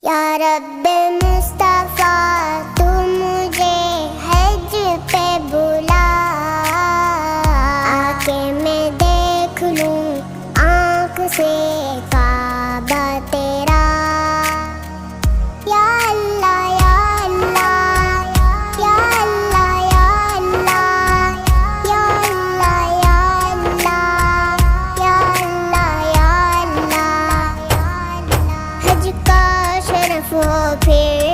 یا رب مصطفیٰ تو مجھے حج پہ بلا، آ کے میں دیکھ لوں آنکھ سے کعبہ تیرا۔ یا اللہ یا اللہ یا اللہ یا اللہ یا اللہ یا اللہ یا اللہ یا اللہ، حج کا شرف ہو پھر